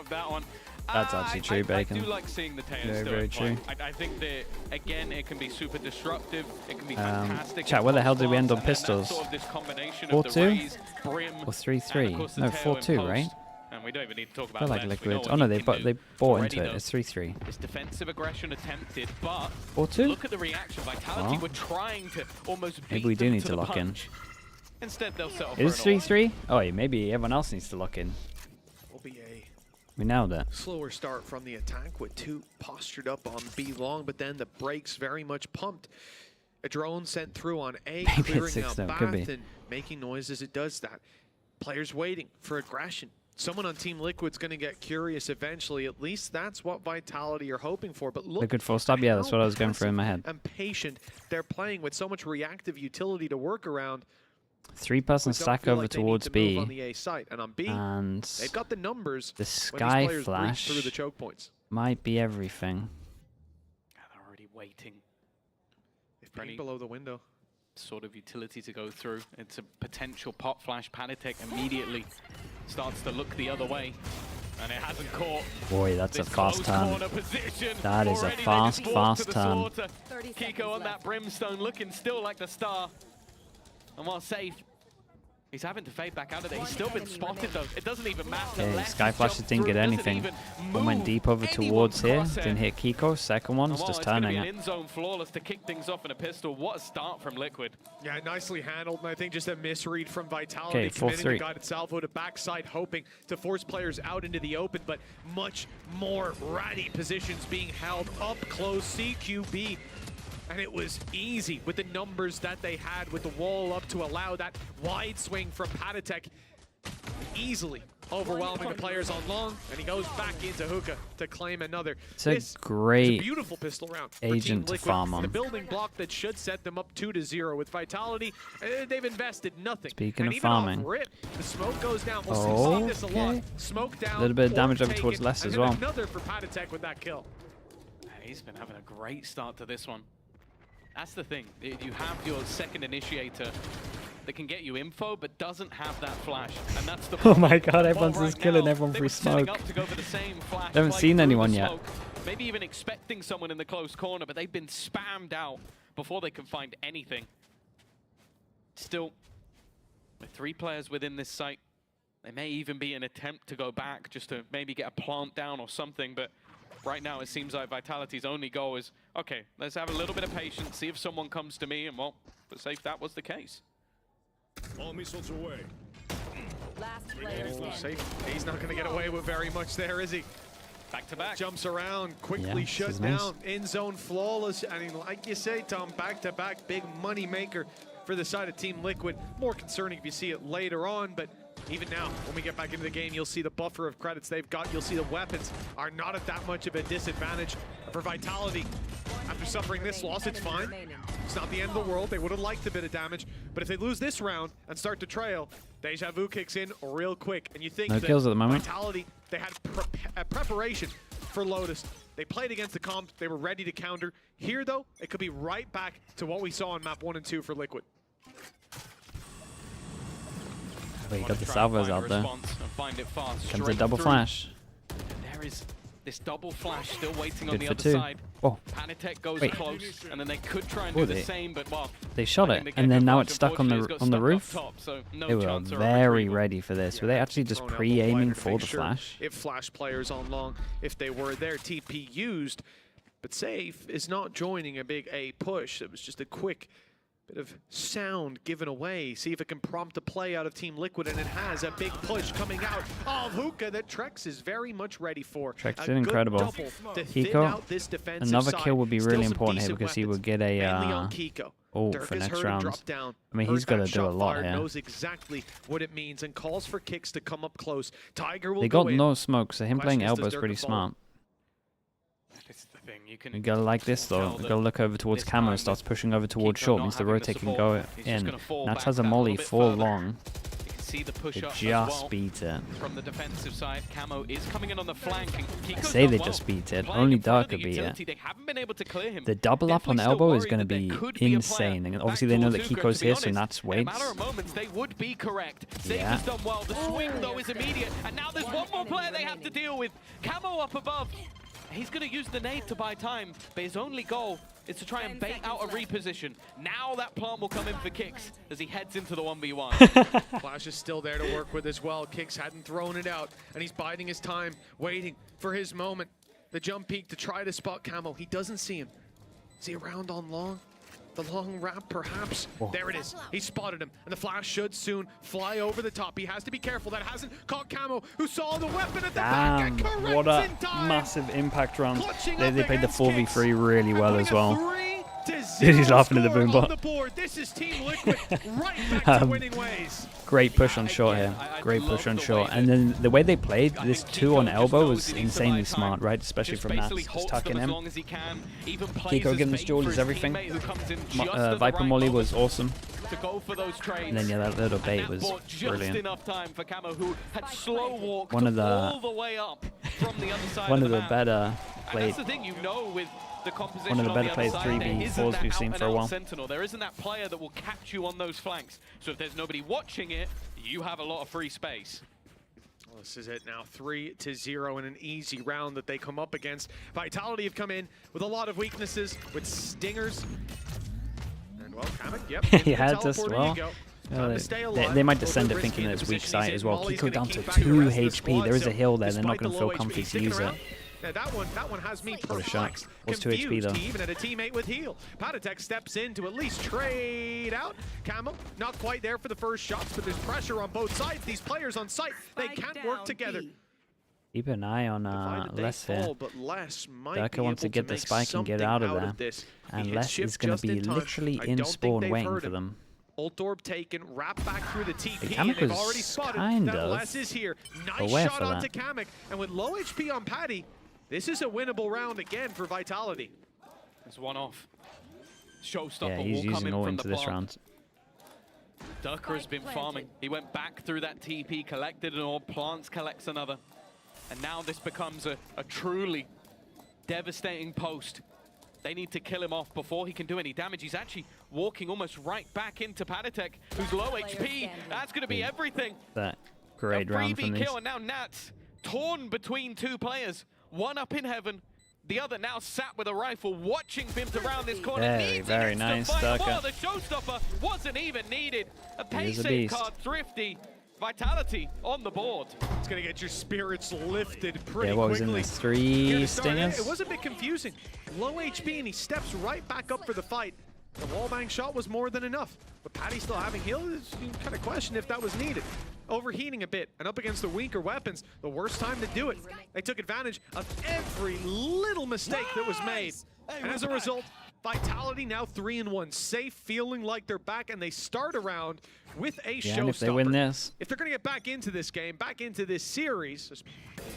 out of that one. That's actually true, Bacon. I do like seeing the Tails Very, still very in play. true. I think that, again, it can be super disruptive. It can be fantastic. Chat, where the hell did we end on and then pistols? Sort of this combination 4-2? of the raise, brim, Or 3-3? No, 4-2, right? And we don't even need to talk I about like left. Liquid. Oh no, they bought into Already, it. though, It's 3-3. This defensive aggression attempted, but 4-2? look at the reaction. Vitality were trying to almost beat Maybe we do them need to the lock in. punch. Instead, they'll settle It is for an 3-3? Oh, yeah, maybe everyone else needs to lock in. Will be a We nailed it. slower start from the attack with 2 postured up on B long, but then the brakes very much pumped. A drone sent through on A, Maybe clearing it's out 6-0, Bath could be. and making noise as it does that. Players waiting for aggression. Someone on Team Liquid's going to get curious eventually. At least that's what Vitality are hoping for. But look, Liquid full stop? Yeah, that's what I was going for in my head. and patient they're playing with so much reactive utility to work around. 3-person We don't stack feel over like they need towards to move B. on the A site. And on B, And they've got the numbers the when these Sky players breach Flash through the choke points. might be everything. Yeah, they're already waiting. They've been below the window. Sort of utility to go through. It's a potential pop flash. Panitek immediately starts to look the other way, and it hasn't caught. Boy, that's a This fast close turn. corner position. That is a Already they fast, just walked to fast the turn. slaughter. Kiko on that brimstone, looking still like the star. And while safe, he's having to fade back out of there. He's still been spotted though. It doesn't even matter. Okay, Left, Sky he's Flashes jumped didn't through, get doesn't anything. even One went move deep over anyone towards here. crosshair. Didn't hit Kiko. Second one's And while just it's gonna turning be it. an in-zone flawless to kick things off in a pistol. What a start from Liquid. Yeah, nicely handled, and I think just a misread from Vitality. Okay, Committing 4-3. the guided salvo to backside, hoping to force players out into the open, but much more ratty positions being held up close. CQB, and it was easy with the numbers that they had with the wall up to allow that wide swing from Panitek, easily overwhelming the players on long, and he goes back into Hookah to claim another. It's a This is a great beautiful pistol round for agent Team to Liquid. farm on. The building block that should set them up 2-0 with Vitality. They've invested nothing. Speaking and of even farming. off rip, the smoke goes down. We'll see this a lot. Okay. Smoke down. A little bit of damage over taken, towards left and as then well. Another for Panitek with that kill. He's been having a great start to this one. That's the thing. You have your second initiator that can get you info, but doesn't have that flash. And that's the Oh my god, problem. everyone's Right just killing now, everyone they through were setting smoke. up to go for the same flash They haven't play seen through anyone the yet. smoke, maybe even expecting someone in the close corner, but they've been spammed out before they can find anything. Still, with 3 players within this site, there may even be an attempt to go back just to maybe get a plant down or something, but right now it seems like Vitality's only goal is, okay, let's have a little bit of patience, see if someone comes to me, and well, for safe, that was the case. All missiles away. Last player standing. Safe. He's not going to get away with very much there, is he? Back to back. Jumps around, quickly Yeah, this shut is down, in zone flawless. I mean, like you say, Tom, back to back, big money maker for the side of Team Liquid. More concerning if you see it later on, but even now, when we get back into the game, you'll see the buffer of credits they've got. You'll see the weapons are not at that much of a disadvantage. For Vitality, after suffering this loss, it's fine. It's not the end of the world. They would have liked a bit of damage, but if they lose this round and start to trail, Deja Vu kicks in real quick. And you think No that kills at the moment. Vitality, they had preparation for Lotus. They played against the comp. They were ready to counter. Here, though, it could be right back to what we saw in map 1 and 2 for Liquid. But you Wanna got the try and salvos find a out there. response and find it fast, Comes a straight double through. flash. There is this double flash still waiting on Good the for other 2. side. Oh, Panitek goes Wait. close, and then they could try and Oh, do the they- same, but well, they shot I it, think they and get then the now flash. it's stuck on Unfortunately, the it's got on the stuck roof. up top, so no They were chance of a very retrieval. ready for this. Were they actually just Thrown out pre-aiming wider to for make the sure flash? If flash players on long, if they were there, TP used. But Safe is not joining a big A push. It was just a quick bit of sound given away. See if it can prompt a play out of Team Liquid, and it has a big push coming out of Hookah that Trex is very much ready for. Trex A did good incredible. double to thin Kiko, out this defensive another side. kill would be Still really some important here decent because he weapons, would get a mainly on Kiko. oh, Dirk for has next heard him round. drop down. I mean, Heard he's got to that do a shot lot fired, here. knows exactly what it means and calls for kicks to come up close. Tiger will They go got in. no smoke, so him playing Question is, does elbow is Dirk pretty follow? smart. This is the thing. You can You gotta like this though. You gotta look over towards this camo time and starts with pushing over towards Kiko short. not Means the having the rotate can support, go he's just in. gonna fall Nats back has a that molly little bit full further. long. You can see the push They up as just well beat it. from the defensive side. Camo is coming in on the flank. And I Kiko's say done they well, just beat it. playing Only in front of Dark could the beat utility. it. They haven't been able to clear him. The double up on Definitely still elbow is worried going to that there be could a player insane. And back obviously they know that towards Zuko, Kiko's to be here, so honest. that's In a weights. matter of moments, they would be correct. Yeah. Saber's done well. The swing, though, is immediate. And now there's one more player they have to deal with. Camo up above. He's going to use the nade to buy time, but his only goal is to try and bait out a reposition. Now that plant will come in for Kicks as he heads into the 1v1. Flash is still there to work with as well. Kicks hadn't thrown it out, and he's biding his time, waiting for his moment. The jump peek to try to spot Camo. He doesn't see him. Is he around on long? The long wrap, perhaps. Whoa. There it is. He spotted him, and the flash should soon fly over the top. He has to be careful. That hasn't caught Camo, who saw the weapon at the back and Damn, corrects what a in time. massive impact round. Clutching They up played the against 4v3 really well and as putting well. a 3-0 Dude, he's laughing at the score boombot. on the board. This is Team Liquid right back to winning ways. Great push on short here. Great push on short. And then the way they played this 2 on elbow was insanely smart, right? Especially from Nats. Just tucking him. Kiko giving this duel is everything. Viper Molly was awesome. To go for those trades. And then yeah, that little bait was just brilliant. enough time for Camo, who had slow walked One of the- all the way up from the other side One of of the map. better And played. that's the thing, you know, with the composition One of the on better other played side, 3v4s there isn't we've that seen for a out-and-out while. Sentinel. There isn't that player that will catch you on those flanks. So if there's nobody watching it, you have a lot of free space. Well, this is it now, 3-0 in an easy round that they come up against. Vitality have come in with a lot of weaknesses, with stingers. And well, Kamek, yep. He into the had just, teleporter well, you go. Time to stay alive. They might A little descend bit it thinking risky that it's the weak position he's side in. as well. Molly's Kiko gonna down keep to back the 2 rest of the HP. squad, There is a so hill there. They're not despite going the to low feel comfy HP, to sticking use it. around. Now that one has me What a shot. perplexed, What's 2 HP confused. though? He even had a teammate with heal. Patatek steps in to at least trade out. Camo, not quite there for the first shots, but there's pressure on both sides. These players on site, they can't work together. Keep an eye on Divided they Les here. fall, but Les might Darker be wants to able get the make spike and get something out of there. this. He And hits Les shift is going just to be in time. literally I in don't think spawn they've waiting heard for him. them. Ult Orb taken, wrap back through the TP, The and Kamek they've was already spotted kind that of Les is here. Nice aware shot for onto that. Kamek, and with low HP on Patty, this is a winnable round again for Vitality. There's one off. Showstopper Yeah, he's will come using in all from into the this plant. round. Ducker has been farming. He went back through that TP, collected an orb, Plants collects another. And now this becomes a truly devastating post. They need to kill him off before he can do any damage. He's actually walking almost right back into Patatek, who's low HP. That's going to be everything. That great round from 3v these. kill, and now Nats torn between 2 players. One up in heaven, the other now sat with a rifle, watching Bims around this corner. Very, Needs very an instant nice, fire. Darker. Well, the showstopper wasn't even needed. A He pay is a save beast. card, thrifty. Vitality on the board. It's going to get your spirits lifted pretty Yeah, what was quickly. in this? 3 It stingers? was a bit confusing. Low HP, and he steps right back up for the fight. The wallbang shot was more than enough. But Patty still having heal, you can kind of question if that was needed. Overheating a bit, and up against the weaker weapons, the worst time to do it. They took advantage of every little mistake that was made. And as a result, Vitality now 3-1, safe, feeling like they're back, and they start around with a Yeah, and if they win showstopper. this, If they're going to get back into this game, back into this series,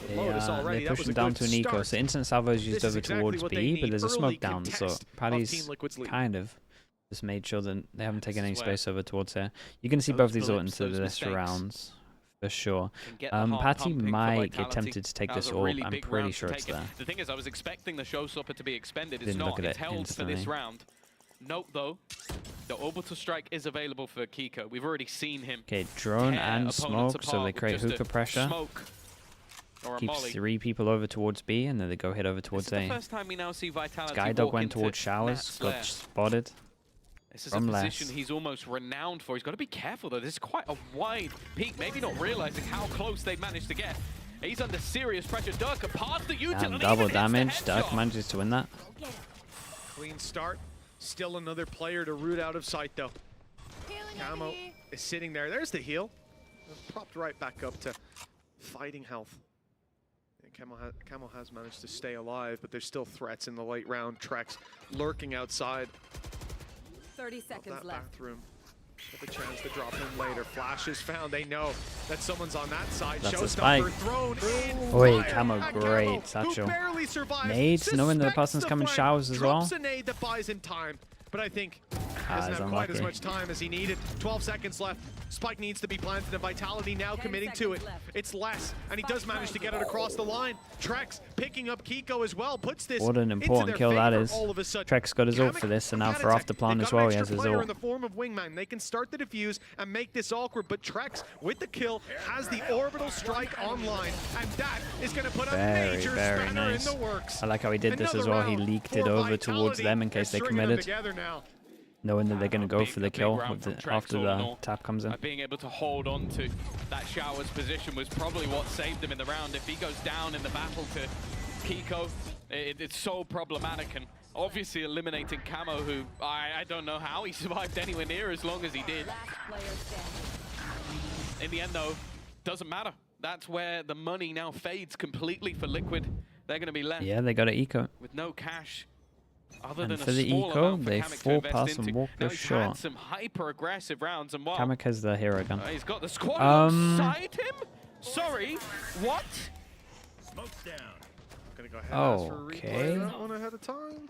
they're that was pushing a down good to an eco. start. So instant salvo is used This is over exactly towards what they B, but need. there's a Early smoke down. So contest of Paddy's Team Liquid's lead. kind of just made sure that they haven't taken any This is space over towards here. You're going to see those both these blips, into those this mistakes rounds. For sure. Can get the heart Patty pumping for might get Vitality. tempted to take That was this a orb. really I'm big pretty round to sure it's take it. there. The thing is, I was expecting the showstopper to be expended. It's Didn't not. look at It's it held for this instantly. round. Note though, the orbital strike is available for Kiko. We've already seen him. Okay, drone tear and opponents smoke, so apart they with create just a hookah pressure. Smoke or a Keeps molly. 3 people over towards B, and then they go head over This towards is the A. first time we now see Vitality Skydog walk went into towards showers, Nat's got lair. spotted. This is a from position Les. he's almost renowned for. He's got to be careful though. This is quite a wide peak, maybe not realizing how close they managed to get. He's under serious pressure. Durka past the util And and double even hits the damage. Dark headshot. manages to win that. Clean start. Still another player to root out of sight, though. Camo is sitting there. There's the heal. Propped right back up to fighting health. And Camo has managed to stay alive, but there's still threats in the late round. Trex lurking outside 30 of seconds that left. bathroom. With a chance to drop in later. Flash is found. They know that someone's on that side. That's a Showstopper spike. thrown in. Oi, fire. Camo, And great Camo, satchel. who barely survives, Nades, knowing that the suspects person's the coming fight, showers as well. drops a nade that buys him time. But I think Doesn't he's have quite as unlucky. much time as he needed. 12 seconds left. Spike needs to be planted, and Vitality now committing to it. It's less, and he does manage to get it across the line. Trex picking up Kiko as well, puts this What an into important their kill that favor is. all of a sudden. Trex got his ult for this, and now for after plan as well, he has his player in ult. the form of Wingman. They can start the defuse and make this awkward, but Trex, with the kill, has the orbital strike online, and that is going to put a major Very spanner nice. in the works. I like how he did this as well. He leaked it over towards them in case they committed, knowing that they're going to go for the kill after the tap comes in. Being able to hold on to that Shower's position was probably what saved him in the round. If he goes down in the battle to Kiko, it's so problematic. And obviously eliminating Camo, who I don't know how he survived anywhere near as long as he did. In the end, though, doesn't matter. That's where the money now fades completely for Liquid. They're going to be left. Yeah, they got an eco. With no cash. Other And than for a the small eco, amount for they Kamek to fall invest past and into. walk Now the he's shot. had some hyper-aggressive rounds, and wow. Kamek has the hero gun. He's got the squad alongside him? Sorry, what? Smoke's down. Gonna go ahead and ask for a Okay. replay of that one ahead of time.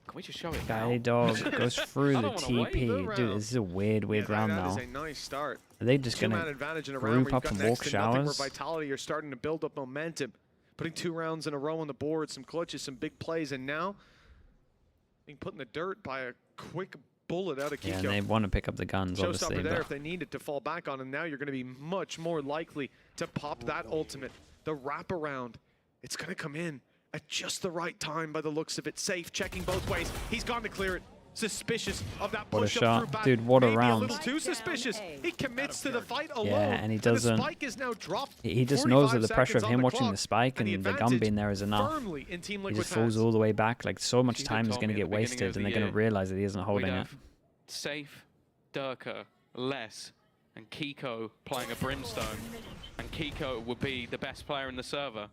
Can we just show it Guy now? dog goes through I the don't wanna wait. TP. Good Dude, round. this is a weird round that now. is a nice start. Are they just Two-man gonna advantage in a group round where up you've and got walk next to nothing, where showers? Vitality are starting to build up momentum, putting 2 rounds in a row on the board, some clutches, some big plays, and now being put in the dirt by a quick bullet out of Kiko. Yeah, and they want to pick up the guns, obviously. Showstopper there But if they needed to fall back on, and now you're going to be much more likely to pop that ultimate. The wraparound, it's going to come in at just the right time by the looks of it. Safe, checking both ways. He's gone to clear it. Suspicious of that What a push up shot. through back. Dude, what a Maybe round. a little too suspicious. He commits to the fight alone. Yeah, and he doesn't. The spike is now dropped. He just knows that 45 the pressure of seconds him on watching clock, the spike and the gun advantage being there is enough. firmly in Team He Liquid's just falls hands. all the way back. Like, so much If you'd time is told going to me at get the beginning wasted, of and they're the going year to realize that he isn't holding We'd it. have Safe, Durka, Les, and Kiko playing a Brimstone, and Kiko would be the best player in the server.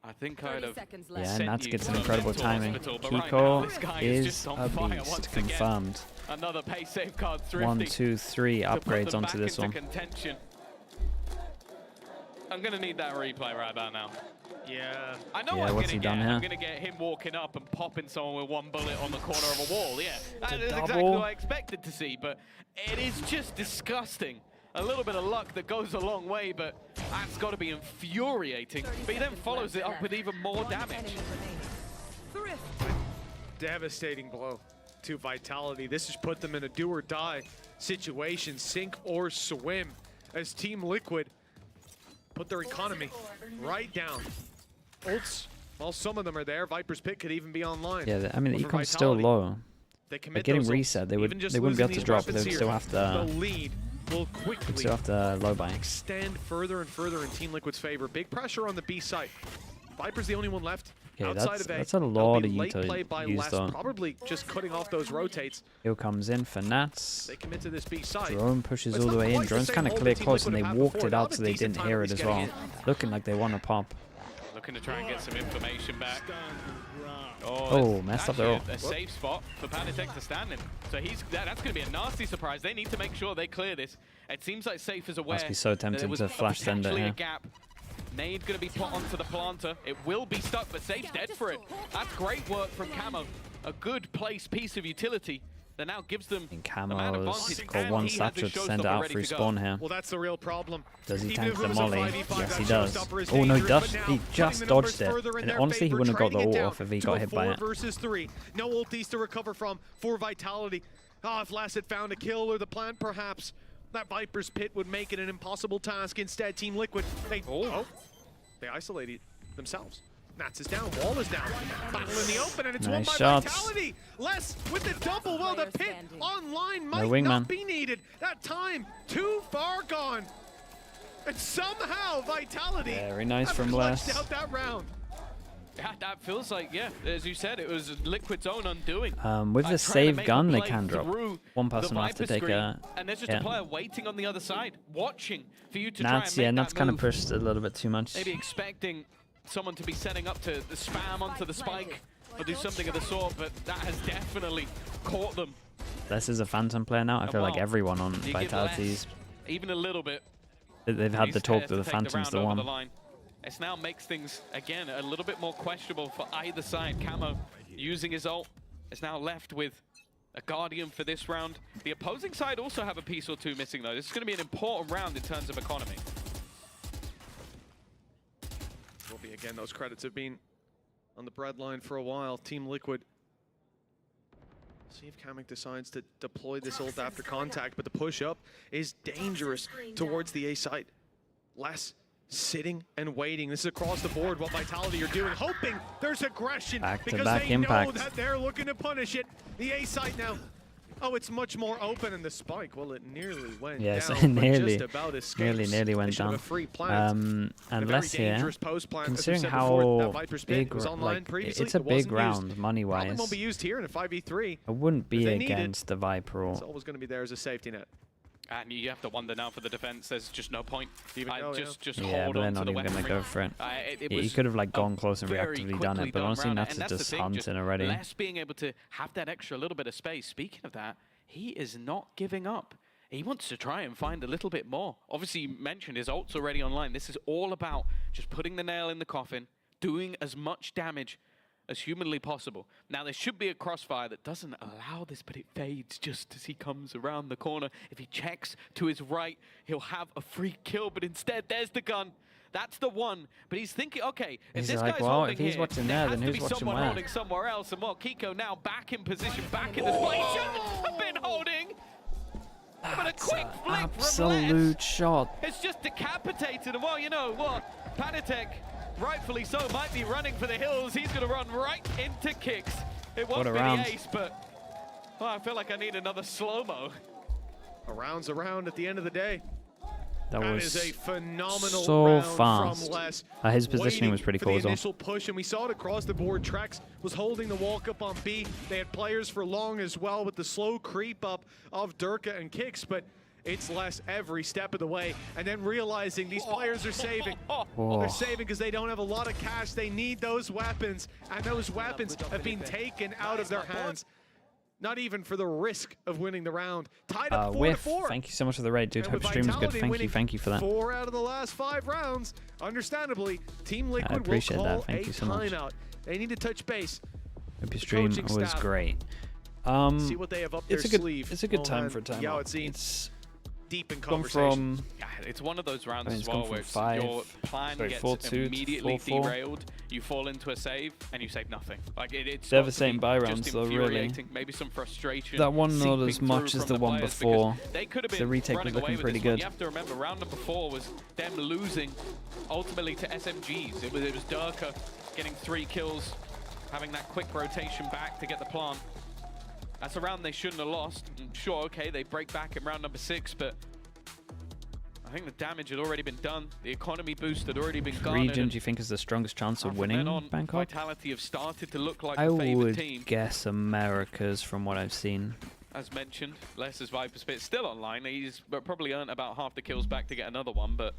I think I'd have. Yeah, and sent Nats you gets to an a incredible mental timing. hospital, but right now, this guy Kiko is is just on a fire once beast, again. confirmed. Another pace safeguard thrifty. 1, 2, 3 to put upgrades them onto back this into one. Contention. I'm gonna need that replay right about now. Yeah. I know Yeah, I'm what's gonna he done get. here? I'm gonna get him walking up and popping someone with 1 bullet on the corner of a wall. Yeah, that is exactly double. what I expected to see. But it is just disgusting. A little bit of luck that goes a long way, but that's got to be infuriating. But he then follows it up with even more damage. Devastating blow to Vitality. This has put them in a do-or-die situation, sink or swim, as Team Liquid put their economy right down. Ults, well, some of them are there. Viper's Pit could even be online. Yeah, I mean, the But for econ's still Vitality, low. They But commit getting those ults. reset, they Even just wouldn't be able losing to drop. these They would weapons still here, have the to lead will quickly still have to low buy. extend further and further in Team Liquid's favor. Big pressure on the B site. Viper's the only one left. Yeah, outside of A. that's a That'll lot be of late util play by used Les, on. probably just cutting off those rotates. Hill comes in for Nats. They commit to this B side. Drone pushes It's all the not way in. quite the Drone's same kind of hold clear that Team close, and Liquid they have had walked before. it They'll out have so a they decent didn't time hear at it as least well. getting Looking like they want to pop. Looking to try and get some information back. Oh, messed up their ult. A safe spot for Panitek to stand in. So that's going to be a nasty surprise. They need to make sure they clear this. It seems like Safe is aware. Must be so that tempting there was to flash send it potentially a here. gap. Nade going to be put onto the planter. It will be stuck, but Safe's dead for it. That's great work from Camo. A good place piece of utility that now gives them And the man Camo's advantage. got And one he has Thatcher his to send it showstopper out ready for to go. spawn here. Well, that's the real problem. Does he Even tank if the it was a molly? 5v5, Yes, he that does. showstopper is Oh no, he dangerous, does. but now He putting just the dodged numbers it. further in And their honestly, he favor, wouldn't have got the trading it ult down off if he to got a hit by 4 it. versus 3. No ulties to recover from for Vitality. If Les had found a kill or the plant, perhaps that Viper's Pit would make it an impossible task. Instead, Team Liquid, they isolated themselves. Nats is down, Wall is down. Battle in the open, and it's won Nice by shots. Vitality. Les with the double. Well, the Pit online might wingman. not be needed. That time too far gone. And somehow Vitality Very nice have from clutched Les. out that round. Yeah, that feels like, yeah, as you said, it was Liquid's own undoing. With Trying the to save make a gun, they play can drop. through One the person will have to Viper take screen, a... and there's just yeah. a player waiting on the other side, watching for you to Nats, try yeah, and make Nats that kind of move. pushed a little bit too much. Maybe expecting someone to be setting up to spam onto the spike or do something of the sort, but that has definitely caught them. This is a Phantom player now. I feel like well, everyone on You give Vitality's... Les even a little bit. They've had He's the talk there that the to take Phantom's the round over one. the line. It now makes things, again, a little bit more questionable for either side. Camo using his ult is now left with a Guardian for this round. The opposing side also have a piece or two missing, though. This is going to be an important round in terms of economy. Will be again, those credits have been on the breadline for a while. Team Liquid. See if Kamek decides to deploy this ult after contact, but the push up is dangerous towards the A site. Less sitting and waiting. This is across the board what Vitality are doing, hoping there's aggression because they know that they're looking to punish it. The A site now. Oh, it's much more open in the spike. Well, it nearly went down. Yes, But nearly, just about escapes. nearly went down. And less here, considering how big, it's a big round money-wise. Won't be used here in a 5v3. I wouldn't be against the Viper. It's always going to be there as a safety net. And you have to wonder now for the defense. There's just no point. Just yeah, hold but they're on not to the even going to go for it. He could have like gone close and reactively done it, but honestly, Nats is just hunting already. Les being able to have that extra little bit of space. Speaking of that, he is not giving up. He wants to try and find a little bit more. Obviously, you mentioned his ult's already online. This is all about just putting the nail in the coffin, doing as much damage as humanly possible. Now, there should be a crossfire that doesn't allow this, but it fades just as he comes around the corner. If he checks to his right, he'll have a free kill, but instead, there's the gun. That's the one. But he's thinking, okay, if this guy's holding if he's here, watching there, then has to who's be watching someone where? holding somewhere else. And well, Kiko now back in position, back in the spot. He shouldn't have been holding. But a quick flick from absolute shot. It's just decapitated. And well, you know what? Panitek, rightfully so, might be running for the hills. He's going to run right into kicks. It won't be the ace, but well, I feel like I need another slow-mo. A round's a round at the end of the day. That is a phenomenal so round fast. From Les. His positioning was pretty cool as well. Initial push, and we saw it across the board. Trex was holding the walk up on B. They had players for long as well with the slow creep up of Durka and Kicks, but it's Les every step of the way. And then realizing these players are saving. They're saving because they don't have a lot of cash. They need those weapons, and those weapons have been taken out of their hands. Not even for the risk of winning the round. Tied up 4-4. Thank you so much for the raid, dude. Hope your stream was good. Thank you for that. 4 out of the last 5 rounds. Understandably, Team Liquid will call a timeout. They need to touch base. Hope your stream was great. See what they have up their sleeve. It's a good time for a timeout. Yeah, it's deep in conversation. It's one of those rounds as well where your plan gets immediately derailed. You fall into a save and you save nothing. Like it's devastating buy rounds though, really. Maybe some frustration. That one not as much as the one before. They could have been the retake was looking pretty good. You have to remember, round number 4 was them losing ultimately to SMGs. It was Durka getting 3 kills, having that quick rotation back to get the plant. That's a round they shouldn't have lost. And sure, okay, they break back in round number 6, but I think the damage had already been done. The economy boost had already been garnered. Region, do you think is the strongest chance of winning Bangkok? Vitality have started to look like I the favored would team. guess Americas from what I've seen. As mentioned, Les's Viper Spit still online. He's probably earned about half the kills back to get another one, but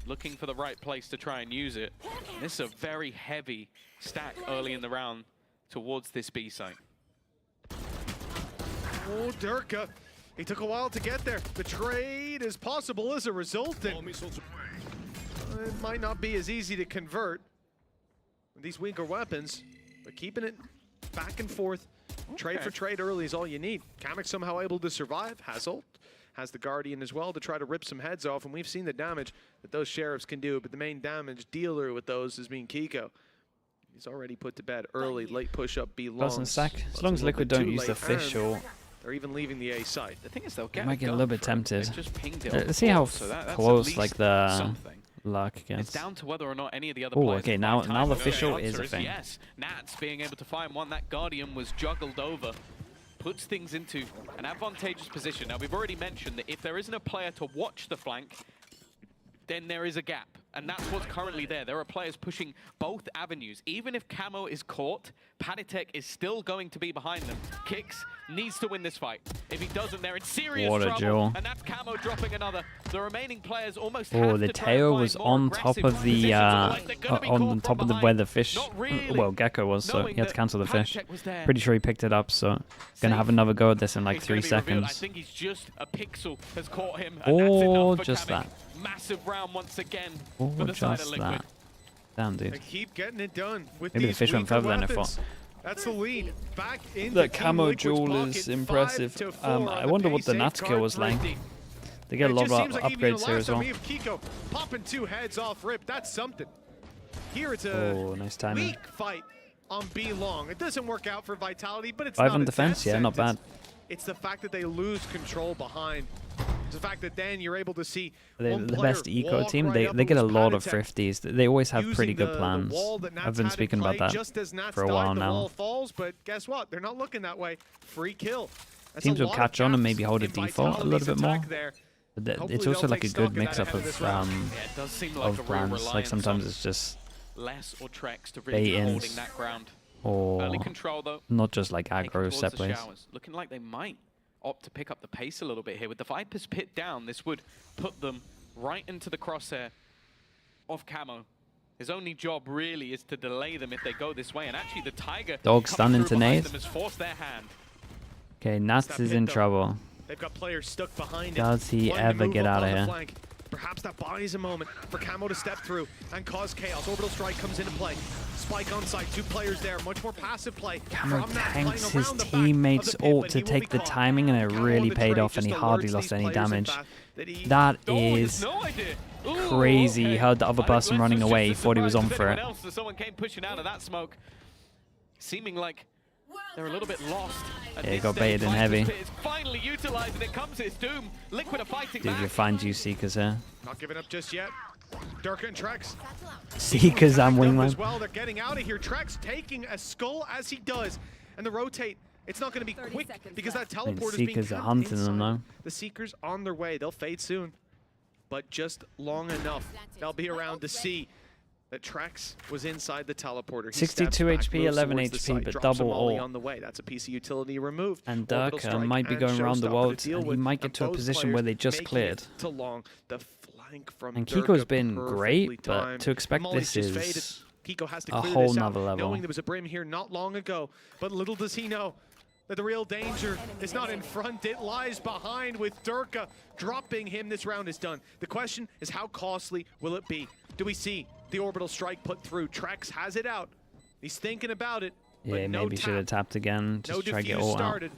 looking for the right place to try and use it. And this is a very heavy stack early in the round towards this B site. Oh, Durka. He took a while to get there. The trade is possible as a result. And it might not be as easy to convert with these weaker weapons, but keeping it back and forth. Trade for trade early is all you need. Kamek somehow able to survive. Has ult. Has the Guardian as well to try to rip some heads off. And we've seen the damage that those Sheriffs can do, but the main damage dealer with those is being Kiko. He's already put to bed early. Late push-up belongs. Doesn't sack. As long as Liquid don't use the fish or... They're even leaving the A site. The thing is, they'll might get a little bit tempted. Let's see how close like the Lurk gets. It's down to whether or not any of the other players. Okay, now the official is a thing. Yes, Nats being able to find one. That Guardian was juggled over, puts things into an advantageous position. Now we've already mentioned that if there isn't a player to watch the flank, then there is a gap. And that's what's currently there. There are players pushing both avenues. Even if Camo is caught, Panitek is still going to be behind them. Kicks needs to win this fight. If he doesn't, they're in serious trouble. Duel. And that's Camo dropping another. The remaining players almost have to the tail was on top of the where the fish. Really. Well, Gecko was, so he had to cancel the fish. Pretty sure he picked it up, so gonna have another go at this in like 3 seconds. I think he's just a pixel has caught him. Oh, just that. Massive round once again for the side of just Liquid. that. Damn, dude. They keep getting it done with Maybe the these fish went further than I weapons. thought. That's the lead. Back in The camo duel is impressive. I wonder what the Nats kill was like. They get a lot of upgrades here as well. Kiko popping 2 heads off rip. That's something. Here it's a nice timing. weak fight on B long. It doesn't work out for Vitality, but it's 5 not on a defense, death yeah, not bad. sentence. It's the fact that they lose control behind. It's the fact that then you're able to see The one best player eco walk team, right they up get a with lot of Patatech, 50s. They always have pretty using good the plans. wall that Nats I've been had in speaking about play that just as Nats for a died, while the now. wall falls, but guess what? They're not looking that way. Free kill. That's Teams a will lot catch of on and gaps maybe hold a in default a Vitality's little bit more. attack there. But Hopefully it's also they'll like a take stock good of that mix-up ahead of of this round. Yeah, it does seem like a real plans. Like reliance sometimes on it's just less or Trex to really be bait-ins holding that ground. or Early control though. not just like Taking aggro towards set the plays. showers. Looking like they might opt to pick up the pace a little bit here. With the Viper's pit down, this would put them right into the crosshair of Camo. His only job really is to delay them if they go this way. And actually the Tiger Dog coming stun through into behind nade. them has forced their hand. Okay, Nats That is pit in though. trouble. They've got players stuck behind it. Does he wanting to ever move get up out on of the here? flank. Perhaps that buys a moment for Camo to step through and cause chaos. Orbital strike comes into play. Spike on site, 2 players there. Much more passive play. Camo from that, tanks playing his around the back teammates' of the pit, ult but to he will take be the caught. timing, and it Camo on really the paid trade off, and he just hardly alerts lost these any players in damage. path that he That Oh, he has is no idea. Ooh, crazy. He okay. heard the other I think person Lester's running just away, as thought he was on surprised as for it. anyone else that someone came pushing out of that smoke. Seeming like they're a little bit lost. At Yeah, he this got stage, baited in Viper's heavy. pit is finally utilized and it comes to its doom. Liquid are fighting Dude, back. you're fine, Seekers here. Not giving up just yet. Durka and Trex. Seekers and Tagged up as Wingman. well. They're getting out of here. Trex taking a skull as he does. And the rotate, it's not going to be 30 quick seconds because left. that teleport is being Seekers are camped hunting them, inside. though. The Seekers on their way. They'll fade soon. But just long enough. They'll be around to see that Trex was inside the teleporter. He 62 steps back, HP, moves 11 towards the HP, site, but drops a double molly ult. on the way. That's a piece of utility removed. And Orbital Durka strike might be and going around the Showstopper world, to deal and he with, might get and to a both position where players they just making cleared. it to long. The flank from And Durka Kiko's been perfectly great, but timed. to expect Molly's this just faded. is Kiko has to a clear whole this out, nother level. knowing there was a brim here not long ago. But little does he know that the real danger is not in front, it lies behind with Durka. Dropping him, this round is done. The question is, how costly will it be? Do we see the orbital strike put through? Trex has it out. He's thinking about it, Yeah, but no maybe should have tap. tapped again. No Just try to get defuse all out. started.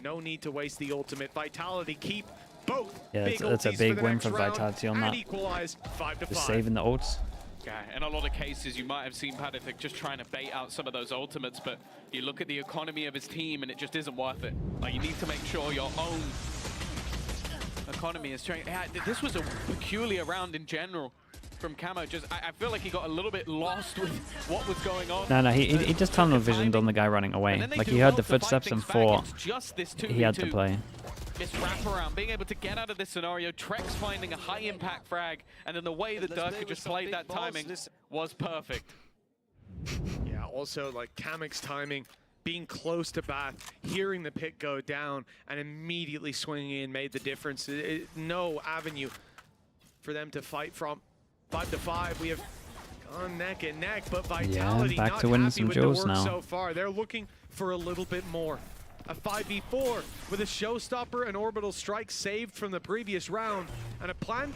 No need to waste the ultimate. Vitality keep both Yeah, big that's a ultis big for the win next for round Vitality on and that. equalize 5-5. Just saving the ults. Yeah, in a lot of cases, you might have seen Patatech just trying to bait out some of those ultimates, but you look at the economy of his team and it just isn't worth it. Like, you need to make sure your own economy is trying. Yeah, this was a peculiar round in general from Camo. Just, I feel like he got a little bit lost with what was going on. No, he just tunnel visioned on the guy running away. Like he heard the footsteps and thought he had to play. This wraparound, being able to get out of this scenario, Trex finding a high impact frag, and then the way that Durka just played that timing was perfect. Yeah, also like Kamek's timing, being close to Bath, hearing the pit go down, and immediately swinging in made the difference. No avenue for them to fight from. 5-5, we have gone neck and neck, but Vitality back not to winning happy some with the duels work now. so far. They're looking for a little bit more. A 5v4 with a showstopper, an orbital strike saved from the previous round, and a plant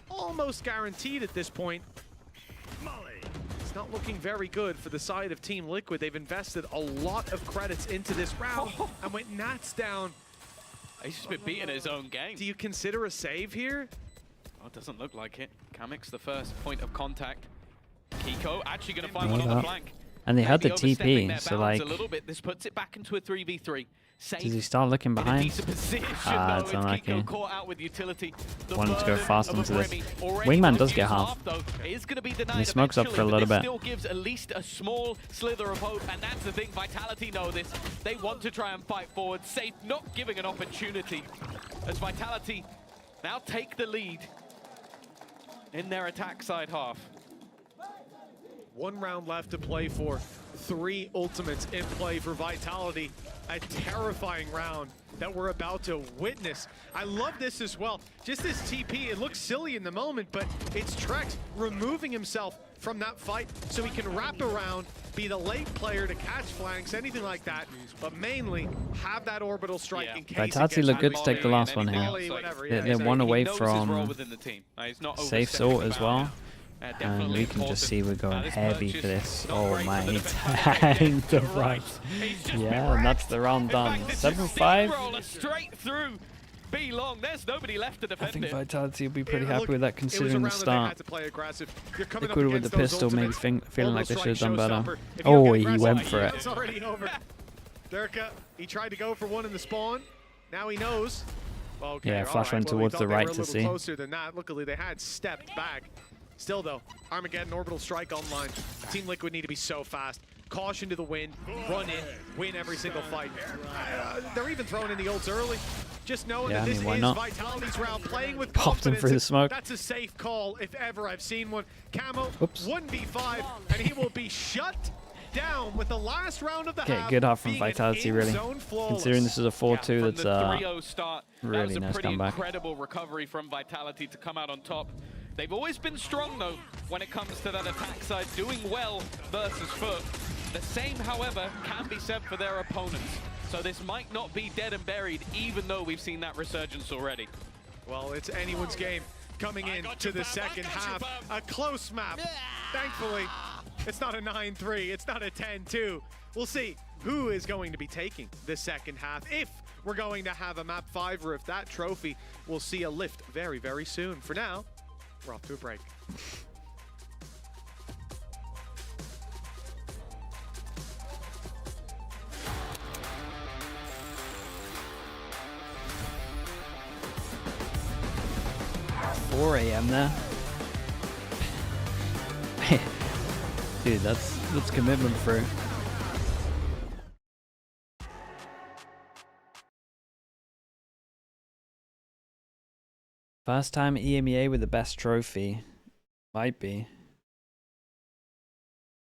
almost guaranteed at this point. It's not looking very good for the side of Team Liquid. They've invested a lot of credits into this round, and with Nats down, He's just been beating his own game. do you consider a save here? Oh, it doesn't look like it. Kamek's the first point of contact. Kiko actually going to find one on the flank. And they had the Maybe overstepping TP, their so bounds like, a little bit. This puts it back into a 3v3. Safe. does he start looking In a behind? decent position, Ah, though. it's It's unlucky. Kiko caught out with utility. The Wanted to go burden fast of a into this. Bremy already Wingman would does use get half. though. It is going to be denied And he smokes up for a eventually, little but bit. this still gives at least a small slither of hope, and that's the thing. Vitality know this. They want to try and fight forward. Safe not giving an opportunity as Vitality now take the lead in their attack side half. 1 round left to play for. 3 ultimates in play for Vitality. A terrifying round that we're about to witness. I love this as well. Just this TP, it looks silly in the moment, but it's Trex removing himself from that fight so he can wrap around, be the late player to catch flanks, anything like that, but mainly have that orbital strike in case Vitality it look gets good to take the last one here. Molly, whatever, They're exactly. one away He knows his role from within the team. He's not safe overstepping sort the as well. bounds. And we can just see we're going heavy for this. Oh my, tank the right. Yeah, and that's the round done. 7-5. Straight through. Be long. There's nobody left to defend I think it. Vitality will be pretty happy with that considering the start. Liquid with the pistol maybe feeling like they should have done better. Oh, he went for it. It's already over. Durka, he tried to go for one in the spawn. Now he knows. Okay, yeah, Flash went towards the right to see. Closer than that. Luckily, they had stepped back. Still, though, Armageddon Orbital Strike online. Team Liquid need to be so fast. Caution to the wind, run in, win every single fight. They're even throwing in the ults early. Just knowing that this is Vitality's round, playing with Popped him through the smoke. That's a safe call if ever I've seen one. Camo, 1v5, and he will be shut down with the last round of the half. Okay, good half from Vitality, really. Considering this is a 4-2, that's really nice comeback. Incredible recovery from Vitality to come out on top. They've always been strong, though, when it comes to that attack side, doing well versus foot. The same, however, can be said for their opponents. So this might not be dead and buried, even though we've seen that resurgence already. Well, it's anyone's game coming in to the second half. A close map. Thankfully, it's not a 9-3. It's not a 10-2. We'll see who is going to be taking the second half. If we're going to have a map 5, or if that trophy will see a lift very, very soon. For now, we're off to a break. $4 AM there. Dude, that's commitment for. First time EMEA with the best trophy. Might be.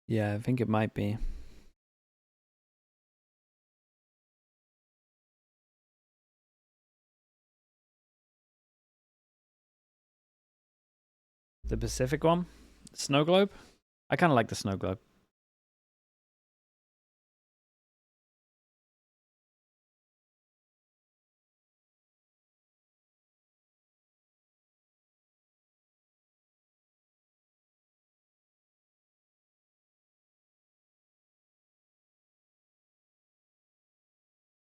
Yeah, I think it might be. The Pacific one? Snow Globe? I kind of like the Snow Globe.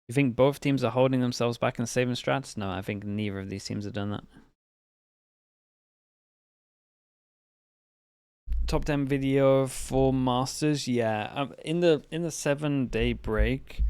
You think both teams are holding themselves back and saving strats? No, I think neither of these teams have done that. Top 10 video for Masters, yeah. In the 7-day break,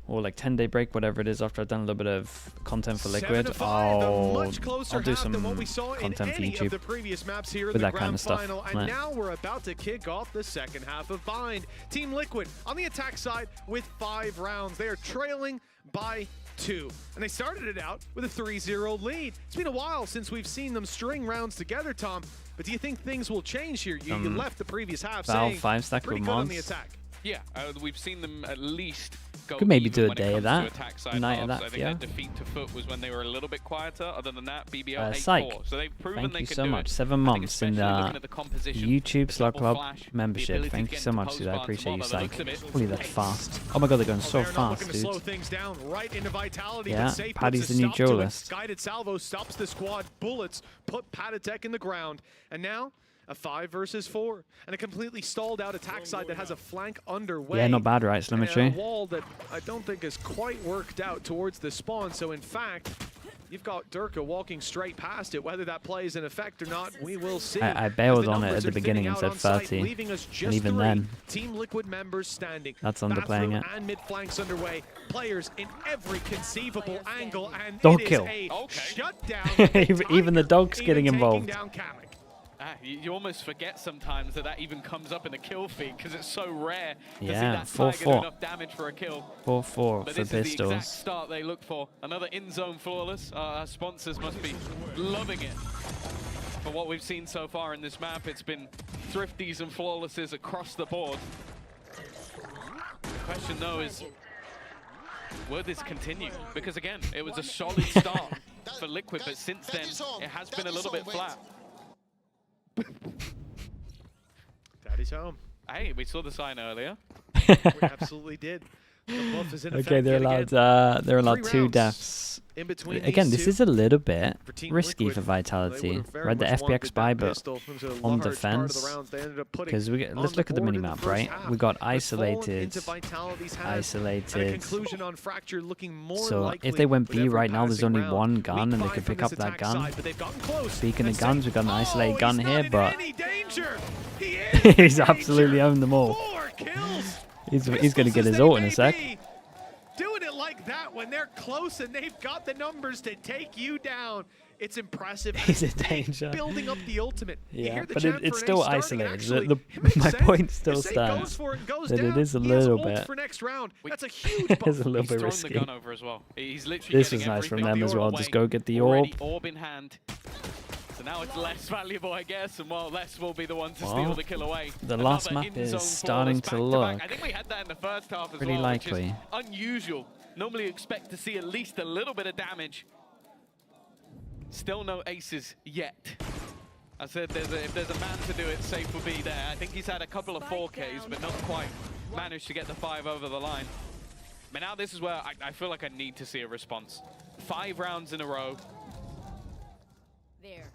or like 10-day break, whatever it is, after I've done a little bit of content for Liquid, I'll do some content for YouTube with that kind of stuff. And now we're about to kick off the second half of Bind. Team Liquid on the attack side with 5 rounds. They are trailing by 2. And they started it out with a 3-0 lead. It's been a while since we've seen them string rounds together, Tom. But do you think things will change here? You left the previous half saying 5-stack pretty with good on mods. the attack. Yeah, we've seen them at least go. Could maybe do a when it day of comes to that, attack side a night of halves. that, I think yeah. their defeat to foot was when they were a little bit quieter. Other than that, BBL 8-4. Psych. So they've proven Thank they you can so do much. it. 7 months in the YouTube Slug Club flash, membership. Thank you so much, dude. I appreciate you, Psych. Holy, that's fast. Oh my god, they're going so fast, dude. Slow things down right into Vitality, yeah, but Paddy's the new duelist. Guided salvo stops the squad. Bullets put Patatek in the ground. And now a 5 versus 4, and a completely stalled out attack side that has a flank underway. Yeah, not bad, right, Slimmetry? And a wall that I don't think is quite worked out towards the spawn. So in fact, you've got Durka walking straight past it. Whether that plays in effect or not, we will see. I bailed on it at the beginning and said 30, and even then, Team Liquid members standing. That's underplaying it. And mid flanks underway. Players in every conceivable angle, and dog it kill. Is a shutdown. Even the dog's getting involved. You almost forget sometimes that even comes up in the kill feed because it's so rare to see Yeah, that Tiger do 4-4. enough damage for a kill. 4-4 for But this is the exact pistols. start they look for. Another in-zone flawless. Our sponsors must be loving it. For what we've seen so far in this map, it's been thrifties and flawlesses across the board. The question though is, will this continue? Because again, it was a solid start for Liquid, but since then, it has been a little bit flat. Daddy's home. Hey, we saw the sign earlier. We absolutely did. The buff is in Okay, effect they're yet allowed again. they're allowed 3 2 rounds deaths. in between Again, these this two. is a little bit For Team risky Liquid, for they Vitality. would have very Right, the much wanted FPX that buy, but pistol. It was a on large part of the defense, rounds they ended up putting because on let's look at the board in minimap, first right? half. We got But fallen isolated, into Vitality's hands, and a isolated. conclusion on Fracture looking more So likely if they went with B every right now, there's passing only round. one gun, Weak and they fight could from pick up this that attack gun. side, but they've gotten close. Speaking And of guns, we've got an isolated gun he's here, not but in any danger. He is he's in absolutely danger. owned them all. 4 kills. He's going to Pistols get as his they ult in may a sec. be. Doing it like that when they're close and they've got the numbers to take you down. It's impressive. He's in danger. Building up the ultimate. You Yeah, hear the but chant it's for an still ace starting, and isolated. actually, it makes My sense. point still If Safe stands. goes for it and goes That down, it is a he has little ult bit. for next round. That's a huge buff. It's a little He's bit thrown risky. the gun over as well. He's literally This getting was nice from everything them as well. away. Just go get the Already orb. Orb in hand. So now it's less valuable, I guess, and well, less will be the one to Well, steal the kill away. the last Another map is in-zone starting flawless to back-to-back. look I think we had that in the first half as pretty well, likely. which is unusual. Normally you expect to see at least a little bit of damage. Still no aces yet. I said if there's a man to do it, Safe will be there. I think he's had a couple of 4Ks, but not quite managed to get the 5 over the line. But now this is where I feel like I need to see a response. 5 rounds in a row. There.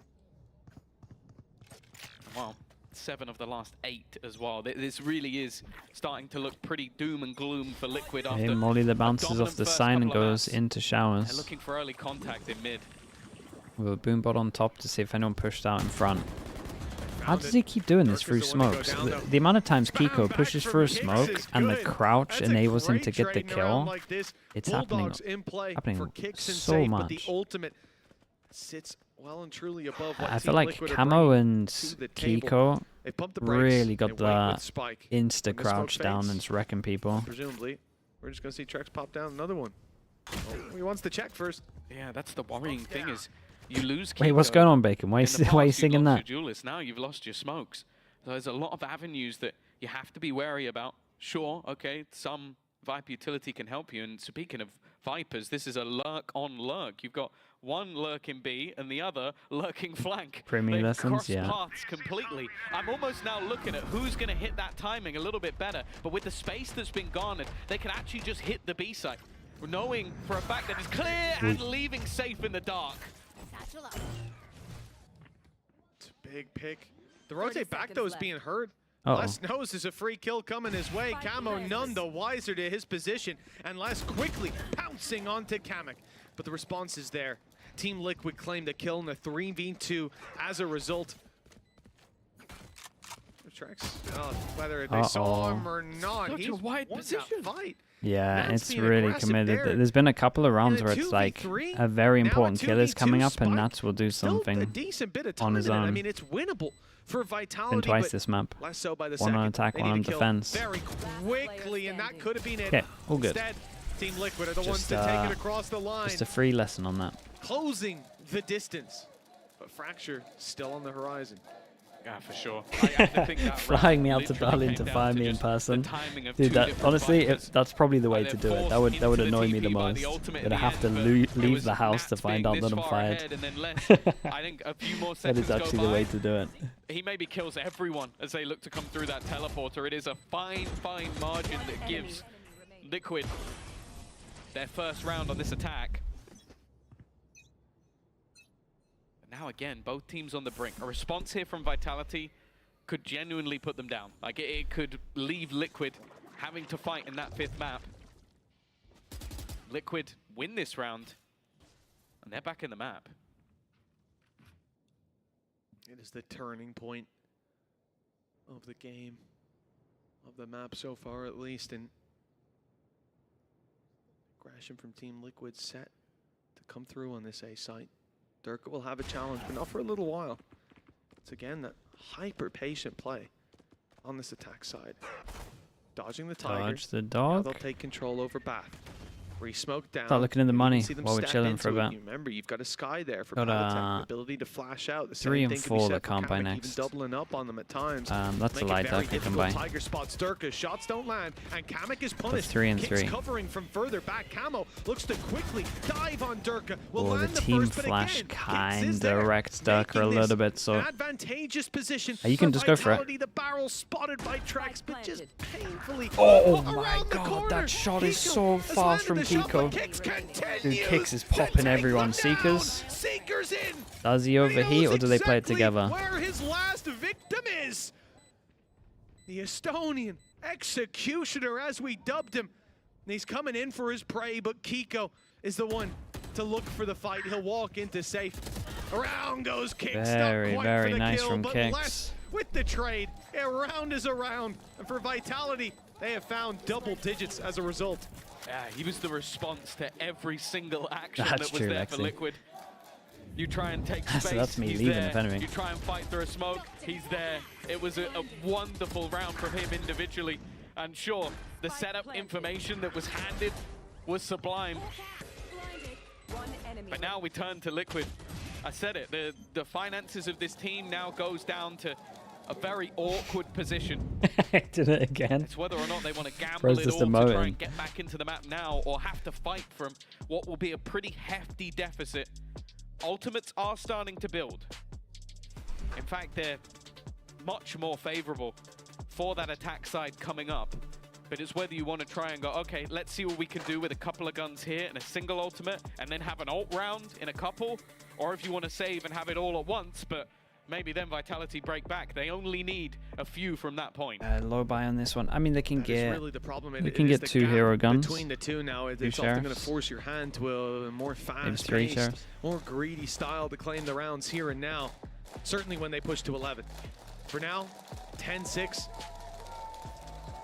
Well, 7 of the last 8 as well. This really is starting to look pretty doom and gloom for Liquid Okay, after Molly that bounces dominant off the first sign and couple of goes maps. into They're showers. looking for early contact in mid. With a boom bot on top to see if anyone pushed out in front. How does he keep doing this through smokes? The amount of times Kiko pushes through a smoke and the crouch enables him to get the kill, it's happening so much. The ultimate sits well and truly above what I Team feel like Liquid are Camo bringing and to the table. Kiko They pump the brakes, really they got wait the with Spike. insta When the smoke crouch down fades, and it's wrecking people. presumably, we're just going to see Trex pop down another one. Oh, he wants to check first. Yeah, that's the worrying thing is you lose Wait, what's Kiko. going on, Bacon? Why In are the you past, singing you've that? lost your duelists. Now you've lost your smokes. So there's a lot of avenues that you have to be wary about. Sure, okay, some Viper utility can help you. And speaking of Vipers, this is a Lurk on Lurk. You've got one Lurk in B and the other lurking flank. Premium They've lessons, crossed yeah. paths completely. I'm almost now looking at who's going to hit that timing a little bit better. But with the space that's been garnered, they can actually just hit the B site, knowing for a fact that it's clear and leaving Safe in the dark. Satchel up. It's a big pick. The rotate back, though, is being heard. Uh-oh. Les knows there's a free kill coming his way. Camo none the wiser to his position, and Les quickly pouncing onto Kamek. But the response is there. Team Liquid claimed a kill in the 3v2 as a result. Trex, whether they saw him or not, Such he's a wide won position. that fight. Yeah, That's it's being really aggressive committed. there. There's been a couple of rounds In a where it's like 2v3, a very now a important kill is 2v2 coming up, and Spike. Nats will do Still a something. decent bit of on time his in it. I own. mean, it's winnable for Vitality, Been twice but this map. less so by the One second. on attack, They one need on to kill defense. very quickly, and that could have been it. Okay, all good. Instead, Team Liquid are the ones Just, to take it across the line, Just a free lesson on that. closing the distance. But Fracture still on the horizon. Yeah, for sure. I have to think that Flying round me out to literally Berlin came to down find to me in just person. the timing of Dude, two that different honestly, Vipers. that's probably the way They're to do it. forced That would into the annoy me the TP by most. the ultimate That I at the have to end, but it leave was the house to Nats find being out this that I'm far fired. ahead and then less. I think a few more That seconds is actually go the by. way to do it. He maybe kills everyone as they look to come through that teleporter. It is a fine, fine margin that gives Liquid their first round on this attack. Now again, both teams on the brink. A response here from Vitality could genuinely put them down. Like it could leave Liquid having to fight in that 5th map. Liquid win this round, and they're back in the map. It is the turning point of the game, of the map so far at least, and aggression from Team Liquid set to come through on this A site. Durka will have a challenge, but not for a little while. It's again that hyper-patient play on this attack side. Dodging the Tiger. Dodge the Now dog. they'll take control over Bath. Re-smoke down. Start looking at the money See them while we're step chilling into for a it. bit. Remember, you've got a Sky there for Got Palatec, the ability to flash out. The 3 same and thing can be 4 said that for can't buy Kamek, next. even doubling up on them at times. That's a Make light it very duck I can difficult. buy. Tiger spots Durka, shots don't land, and Kamek is punished. 3 and Kicks 3. covering from further back. Camo looks to quickly dive on Durka. Will Oh, the land team first, but flash again, Giggs is kinda there, wrecked Durka a making little this bit, so an advantageous position. you can for just go for it. Vitality. The barrel spotted by Trex, but just painfully. Oh my around the god, corner. that shot is Kiko so has fast from landed the shot, but Kiko. Kicks continues Dude, Kicks is to popping take everyone. them down. Seekers. Seekers in. Does he And overheat knows or do they play it exactly together? Where his last victim is. The Estonian executioner, as we dubbed him. And he's coming in for his prey, but Kiko is the one to look for the fight. He'll walk into safe. Around goes Kicks. Very, Not quite very for the nice kill, from but Kicks. less with the trade. A round is a round. And for Vitality, they have found double digits as a result. Yeah, he was the response to every single action That's that was true, there for actually. Liquid. You try and take space, So that's me he's leaving, there. if anything. You try and fight through a smoke, he's there. It was a wonderful round from him individually. And sure, the setup information that was handed was sublime. But now we turn to Liquid. I said it, the finances of this team now goes down to a very awkward position. Did it again. It's whether or not they want to gamble Bro's it just all to try emoting. and get back into the map now, or have to fight from what will be a pretty hefty deficit. Ultimates are starting to build. In fact, they're much more favorable for that attack side coming up. But it's whether you want to try and go, okay, let's see what we can do with a couple of guns here and a single ultimate, and then have an ult round in a couple, or if you want to save and have it all at once, but maybe then Vitality break back. They only need a few from that point. Low buy on this one. I mean, they can That is get really the problem. they It can is get the 2 gap hero guns. between the two now. It's 2 often going to sheriffs. force your hand to a more Maybe 3 fast-paced, sheriffs. more greedy style to claim the rounds here and now. Certainly when they push to 11. For now, 10-6.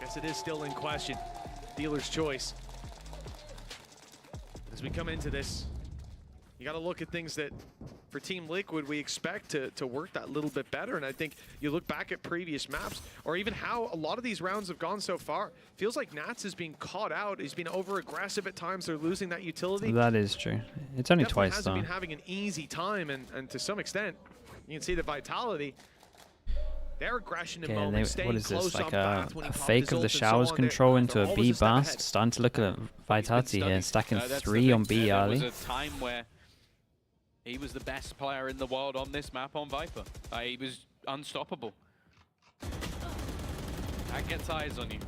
Guess it is still in question. Dealer's choice. As we come into this, you got to look at things that, for Team Liquid, we expect to work that little bit better. And I think you look back at previous maps, or even how a lot of these rounds have gone so far. Feels like Nats is being caught out. He's been over-aggressive at times. They're losing that utility. That is true. It's only Definitely twice hasn't though. been having an easy time, and to some extent, you can see the Vitality. Their aggression in Okay, moments, staying what is close this, like on a path when he popped fake his of the ult and so showers on. control into They're a always B a step blast? ahead. Starting to look at Vitality here, stacking That's the 3 on thing. B There early. was a time where he was the best player in the world on this map on Viper. He was unstoppable. That gets eyes on you.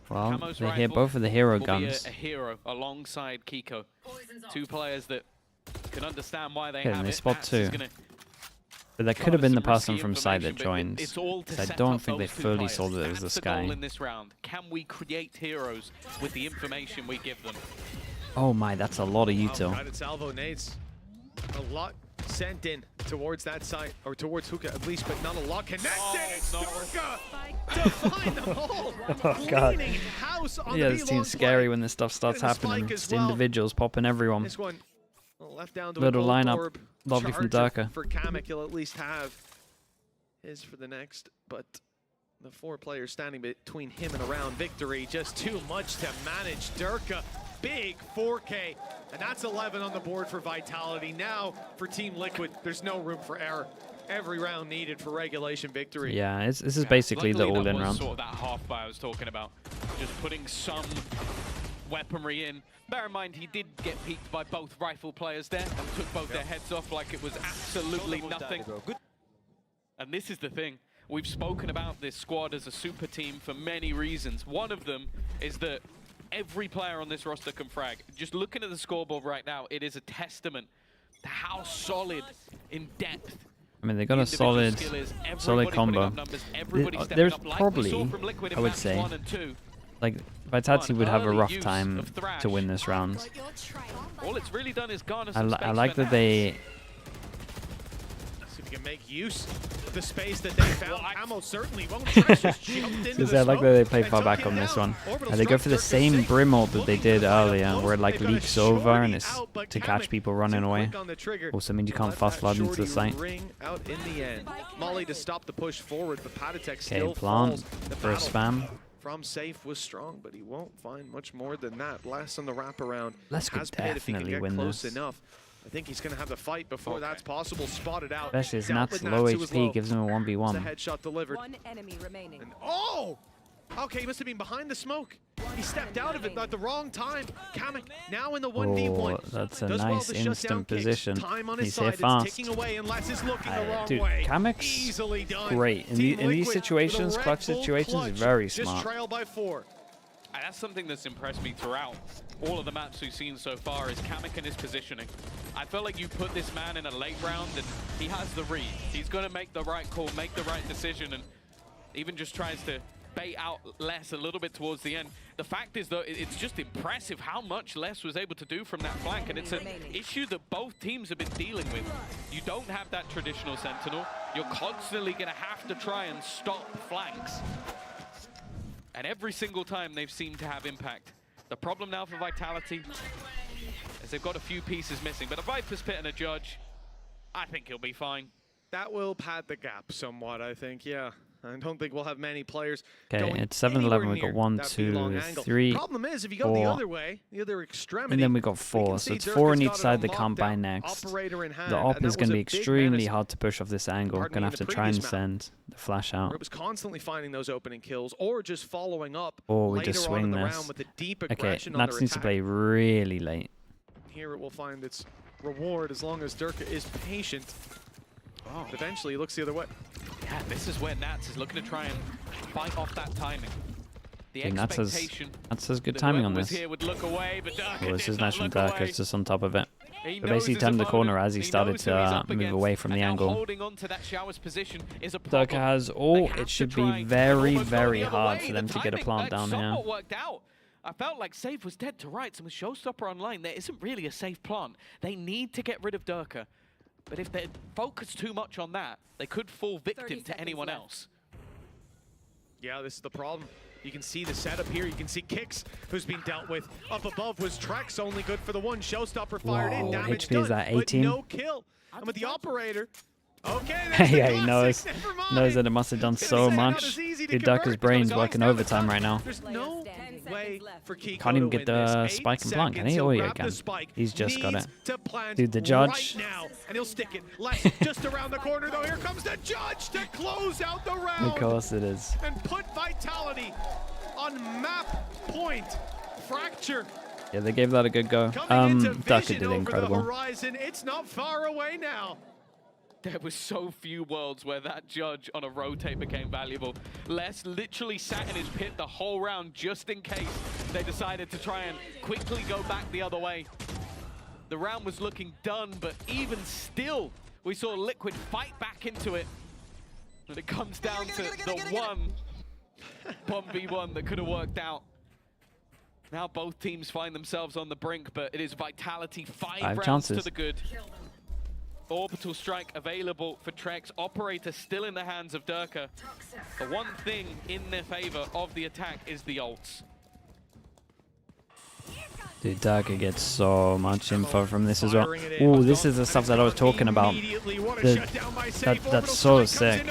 Well, Camo's they hit rifle both of the hero will be guns. a hero alongside Kiko. 2 players that can understand why they Okay, have and they it. spot Nats 2. is gonna But that try could have been the some risky person from side that information, but joined. it's all to So I set don't up think they those 2 fully players. saw that it was the That's the goal Sky. in this round. Can we create heroes with the information we give them? Oh my, that's a lot of util. Guided salvo nades. A lot sent in towards that side, or towards Hookah at least, but not a lot connected. It's no. Durka to find the hole. Oh god. Cleaning house on Yeah, the this B-long seems scary play. when this stuff starts And the happening. spike as Just well. individuals popping everyone. This one left down to Little a gold lineup. orb. Lovely from Charger Durka. For Kamek, he'll at least have his for the next, but the 4 players standing between him and around victory, just too much to manage. Durka, big 4K, and that's 11 on the board for Vitality. Now for Team Liquid, there's no room for error. Every round needed for regulation victory. Yeah, this is basically the Luckily, all-in that was round. sort of that half buy I was talking about. Just putting some weaponry in. Bear in mind, he did get peeked by both rifle players there and took both their heads off like it was absolutely nothing. And this is the thing. We've spoken about this squad as a super team for many reasons. One of them is that every player on this roster can frag. Just looking at the scoreboard right now, it is a testament to how solid in depth I mean, they got the a individual solid, skill is. solid Everybody putting combo. up numbers, everybody stepping There's up like we probably, saw from Liquid in I would maps say, 1 and 2. like Vitality An would have a early rough use time of Thrash. to win this round. All it's really done is garner I, some I space like for that they. See if you can make use of the space that they found. Camo certainly won't. Trash just jumped into the I like smoke that they play and far took back him on this down. one. Orbital They go struck, for the Durka same safe. brim ult that they Looking to did find a earlier, post. where it like They've got a leaks over and shorty it's out, but to catch Kamek people running too away. quick on the trigger. Also means you can't Let fast that flood into the shorty site. ring out in the end. Molly to stop the push forward, but Patatech Okay, still plant falls. The for a battle spam. from Safe was strong, but he won't find much more than that. Last on the wraparound. Les could Has Pit if he can definitely get win close this. enough. I think he's going to have the fight before that's possible. Spotted out. Especially as Dealt Nat's with low who was HP gives him a The 1v1. headshot delivered. One enemy remaining. And oh! Okay, he must have been behind the smoke. He stepped out of it at the wrong time. Kamek now in the 1v1. Oh, that's a Does well nice to shut down instant kicks. position. Time on his He's side. here It's fast. ticking away unless it's looking the wrong Dude, way. Kamek's Easily done. great. In Team these Liquid situations, with a clutch Red Bull situations, clutch. very Just smart. trail by 4. And that's something that's impressed me throughout all of the maps we've seen so far is Kamek and his positioning. I feel like you put this man in a late round and he has the read. He's going to make the right call, make the right decision, and even just tries to bait out Les a little bit towards the end. The fact is, though, it's just impressive how much Les was able to do from that flank, and it's an issue that both teams have been dealing with. You don't have that traditional sentinel. You're constantly going to have to try and stop flanks. And every single time they've seemed to have impact. The problem now for Vitality is they've got a few pieces missing, but a Viper's Pit and a Judge, I think he'll be fine. That will pad the gap somewhat, I think, yeah. I don't think we'll have many players. Okay, going it's 7-11. anywhere We got near 1, that 2, B-long angle. 3, Problem is, if you go the 4, other way, the other extremity, and then we got we 4. can So see it's Dirk 4 has on got each it side on that can't buy lockdown. next. Operator in hand, The op and is that going to was be a big extremely menace. hard to push off this angle. Pardon Going me, to in have the to try and previous map. send the flash out. It was constantly finding those opening kills or just following up Or we later just on in swing the this. round with a deep Okay, aggression on Nats their needs to attack. play really late. Here it will find its reward as long as Dirk is patient. Oh. But eventually he looks the other way. Yeah, this is where Nats is looking to try and fight off that timing. The Okay, Nats expectation has good that timing whoever on was this. here would look away, but Durka Well, this did is not nice from look Dirk. away. It's just on top of it. He But knows basically his turned the opponent. corner as he started knows who he's up to move against, away from and the now angle. holding on to that shower's position is a Dirk problem. has They all. have It to should try be and very, almost go very the other hard way. for them The to get a timing, plant that down shot here. what worked out. I felt like Safe was dead to rights and with Showstopper online, there isn't really a safe plant. They need to get rid of Durka. But if they focus too much on that, they could fall victim to anyone else. Yeah, this is the problem. You can see the setup here. You can see Kicks, who's been dealt with. Up above was Trex, only good for the one. Showstopper fired in. Whoa, Damage HP is done, at but 18. no kill. And with the operator, okay, there's the Yeah, he knows. classic, never mind. Knows that it must have done Gonna so say, not much. as easy to Dude, convert. Dirk's brain's Goes working down the overtime tunnel. right now. There's no way for Kiko Can't even to get win the this. 8 spike and blank, can he? seconds, Oh, he'll yeah, grab can. the spike. He's just got Needs it. to plant Dude, the Judge. right now, and he'll stick it. Less just around the corner, though. Here comes the Judge to close out the round. Of course it is. And put Vitality on map point. Fracture Yeah, they gave that a good go. coming into Dirk vision did over the incredible. horizon. It's not far away now. There was so few worlds where that Judge on a rotate became valuable. Les literally sat in his pit the whole round just in case they decided to try and quickly go back the other way. The round was looking done, but even still, we saw Liquid fight back into it. And it comes down to the one 1v1 that could have worked out. Now both teams find themselves on the brink, but it is Vitality, five rounds chances. to the good. Orbital strike available for Trex. Operator still in the hands of Durka. The one thing in their favor of the attack is the ults. Dude, Durka gets so much info from this as well. Ooh, this is the stuff that I was talking about. That's so sick.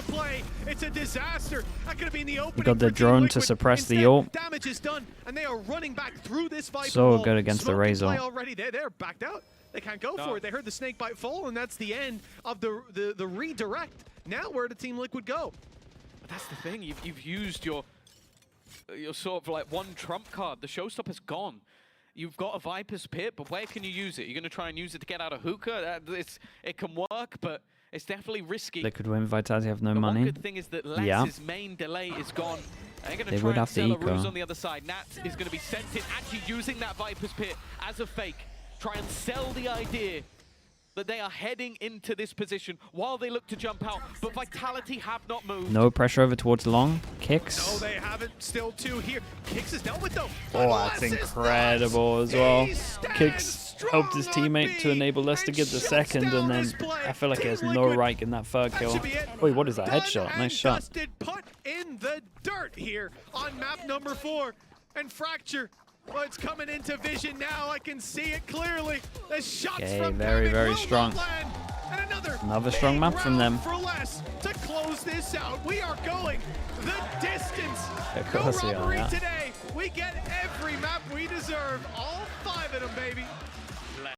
It's a disaster. That could have been the opening. You got the for Team drone to Liquid. suppress the Instead, ult. Damage is done, and they are running back through this Viper So wall. good against the Smoke in Razor. play already. They're backed out. They can't go for it. They heard the snake bite fall, and that's the end of the redirect. Now where did Team Liquid go? But that's the thing. You've used your sort of like one trump card. The Showstopper's gone. You've got a Viper's Pit, but where can you use it? You're going to try and use it to get out of hookah? It can work, but it's definitely risky. Liquid win, Vitality have no The money. one good thing is that Lex's main delay is gone. They're going to try and sell a ruse on the other side. Nat is going to be sent in, actually using that Viper's Pit as a fake. Try and sell the idea that they are heading into this position while they look to jump out. But Vitality have not moved. No pressure over towards long. No, Kicks. they haven't. Still two here. Kicks is dealt with, though. Oh, that's incredible as well. Kicks helped his teammate to enable Les to get the second, and then I feel like he has no right in that third kill. Wait, what is that? Headshot. Nice shot. Dusted, put in the dirt here on map number 4. And Fracture, well, it's coming into vision now. I can see it clearly. The shots from very, Kamek very will strong. not land. And another Strong big map from round them. for Les to close close this out. We are going the distance. Of No course we are, robbery yeah. today. We get every map we deserve. All 5 of them, baby.